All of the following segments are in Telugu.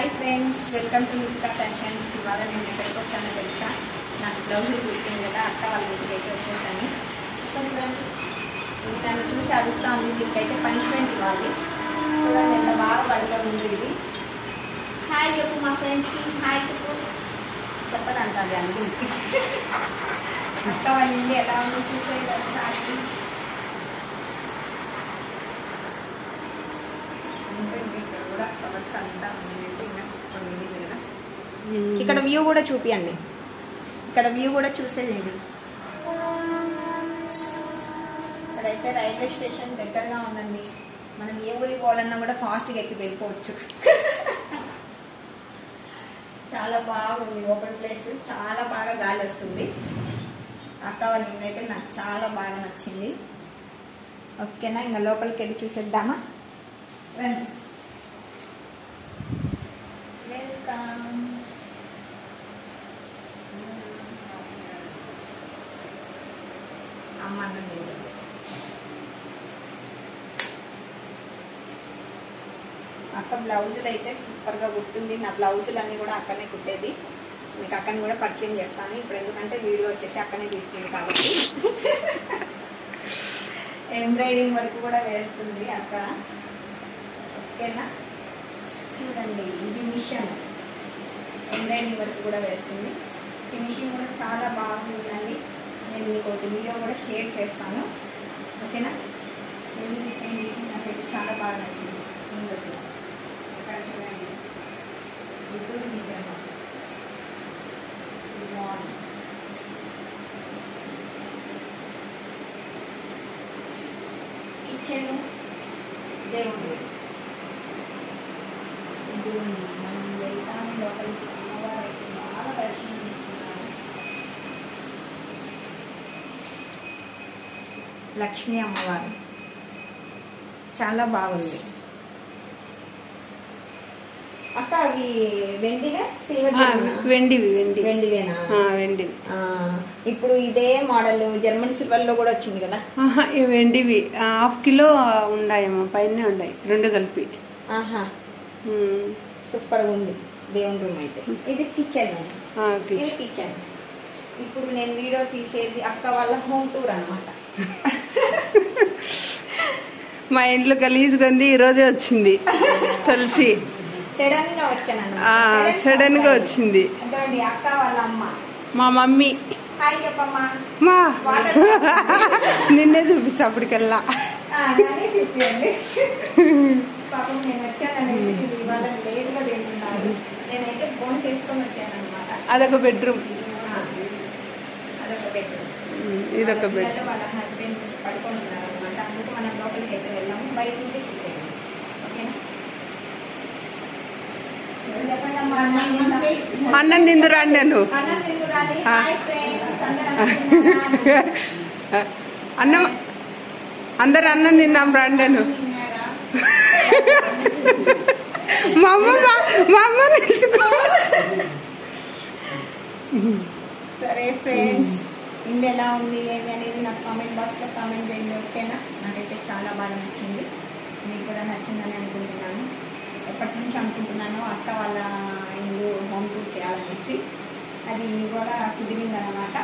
High friends welcome to Nitika fashions इवाళ నేను ఎక్కడికి వచ్చానో తెలుసా నాకు బ్లౌజులు కుట్టింది కదా అక్క వాళ్ళ ఇంటికి అయితే వచ్చేసాను ఇది నన్ను చూసి అడుస్తా ఉంది దీనికైతే పనిష్మెంట్ ఇవ్వాలి చూడండి ఎంత బాగా పడుతుంది ఇది హాయ్ చెప్పు మా ఫ్రెండ్స్కి హాయ్ చెప్పు చెప్పదంటారు అందుకే అక్క వాళ్ళ ఇల్లు ఎలా ఉందో చూసేది ఒకసారి ఇక్కడ వ్యూ కూడా చూపియండి ఇక్కడ వ్యూ కూడా చూసేయండి ఇక్కడైతే రైల్వే స్టేషన్ దగ్గరగా ఉందండి మనం ఏ ఊరికి పోవాలన్నా కూడా ఫాస్ట్గా ఎక్కి వెళ్ళిపోవచ్చు చాలా బాగుంది ఓపెన్ ప్లేస్ చాలా బాగా గాలి వస్తుంది అక్క వాళ్ళ ఇల్లు అయితే నాకు చాలా బాగా నచ్చింది ఓకేనా ఇంకా లోపలికి వెళ్ళి చూసేద్దామా రండి వెల్కమ్ అమ్మ అక్క బ్లౌజులు అయితే సూపర్గా కుడుతుంది నా బ్లౌజులు అన్నీ కూడా అక్కనే కుట్టేది మీకు అక్కని కూడా పరిచయం చేస్తాను ఇప్పుడు ఎందుకంటే వీడియో వచ్చేసి అక్కనే తీస్తుంది కాబట్టి ఎంబ్రాయిడింగ్ వర్క్ కూడా వేస్తుంది అక్క ఓకేనా చూడండి ఇది మిషన్ ఎంబ్రాయిడింగ్ వర్క్ కూడా వేస్తుంది ఫినిషింగ్ కూడా చాలా బాగుందండి నేను మీకు ఒక వీడియో కూడా షేర్ చేస్తాను ఓకేనా నేను డిజైన్ నాకైతే చాలా బాగా నచ్చింది ఇక్కడ చూడండి కిచెన్ దేవుడు మనం వెళ్తానే లోపలికి అమ్మవారు అయితే బాగా దర్శనం తీసుకున్నాను లక్ష్మీ అమ్మవారు చాలా బాగుంది అక్క అవి వెండిగా వెండివేనా వెండివి ఇప్పుడు ఇదే మోడల్ జర్మన్ సిల్వర్ లో కూడా వచ్చింది కదా వెండివి హాఫ్ కిలో ఉన్నాయేమో పైన ఉన్నాయి రెండు కలిపి సూపర్ ఉంది దేవుని రూమ్ అయితే ఇది కిచెన్ ఇది కిచెన్ ఇప్పుడు నేను వీడియో తీసేది అక్క వాళ్ళ హోమ్ టూర్ అన్నమాట మా ఇంట్లో గలీజ్గా ఉంది ఈరోజే వచ్చింది తులసి సడన్ గా వచ్చాను సడన్ గా వచ్చింది అక్క వాళ్ళ అమ్మ మా మమ్మీ హాయ్ చెప్పమ్మా మా నిన్నే చూపించు అప్పటికెల్లా చెప్పండి పాపం నేను వచ్చాననేసి ఇవాళ లేట్గా తింటున్నారు నేనైతే ఫోన్ చేసుకొని వచ్చాను అనమాట అదొక బెడ్రూమ్ ఇదొక బెడ్రూమ్ వాళ్ళ హస్బెండ్ పడుకొని ఉన్నారు అనమాట అందుకు మనం లోపలికి అయితే వెళ్ళాము బయట ఉంటే చూసేయాలి ఓకేనా చెప్పండి అమ్మా అన్నం తిందురాండి నేను అన్నం తిందురాండి అన్నం అందరు అన్నం తిందాం రాండను మా అమ్మ నిలుచుకో సరే ఫ్రెండ్స్ ఇల్లు ఎలా ఉంది ఏమి అనేది నాకు కామెంట్ బాక్స్లో కామెంట్ చేయండి ఓకేనా నాకైతే చాలా బాగా నచ్చింది మీకు కూడా నచ్చిందని అనుకుంటున్నాను ఎప్పటి నుంచి అనుకుంటున్నాను అక్క వాళ్ళ ఇల్లు హోమ్ టూర్ చేయాలనేసి అది కూడా కుదిరిందనమాట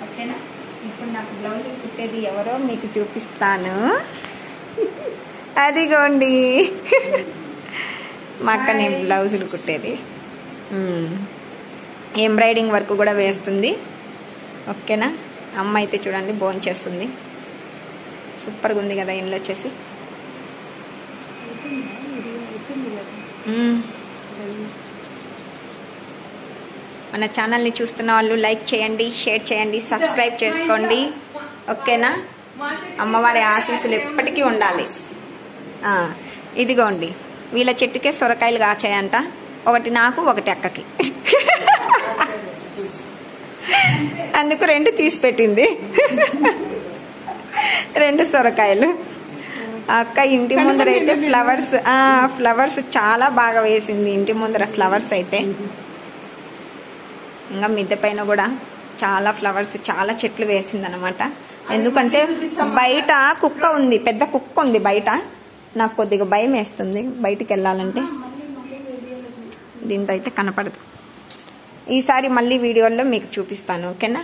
ఓకేనా ఇప్పుడు నాకు బ్లౌజులు కుట్టేది ఎవరో మీకు చూపిస్తాను అదిగోండి మా అక్కనే బ్లౌజులు కుట్టేది ఎంబ్రాయిడింగ్ వర్క్ కూడా వేస్తుంది ఓకేనా అమ్మ అయితే చూడండి భోంచేస్తుంది సూపర్గా ఉంది కదా ఇంట్లో వచ్చేసి మన ఛానల్ని చూస్తున్న వాళ్ళు లైక్ చేయండి షేర్ చేయండి సబ్స్క్రైబ్ చేసుకోండి ఓకేనా అమ్మవారి ఆశీస్సులు ఎప్పటికీ ఉండాలి ఇదిగోండి వీళ్ళ చెట్టుకే సొరకాయలు కాచాయంట ఒకటి నాకు ఒకటి అక్కకి అందుకు రెండు తీసి పెట్టింది రెండు సొరకాయలు అక్క ఇంటి ముందర అయితే ఫ్లవర్స్ చాలా బాగా వేసింది ఇంటి ముందర ఫ్లవర్స్ అయితే ఇంకా మిద్దె పైన కూడా చాలా ఫ్లవర్స్ చాలా చెట్లు వేసింది అనమాట ఎందుకంటే బయట కుక్క ఉంది పెద్ద కుక్క ఉంది బయట నాకు కొద్దిగా భయం వేస్తుంది బయటికి వెళ్ళాలంటే దీంతో అయితే కనపడదు. ఈసారి మళ్ళీ వీడియోలో మీకు చూపిస్తాను. ఓకేనా?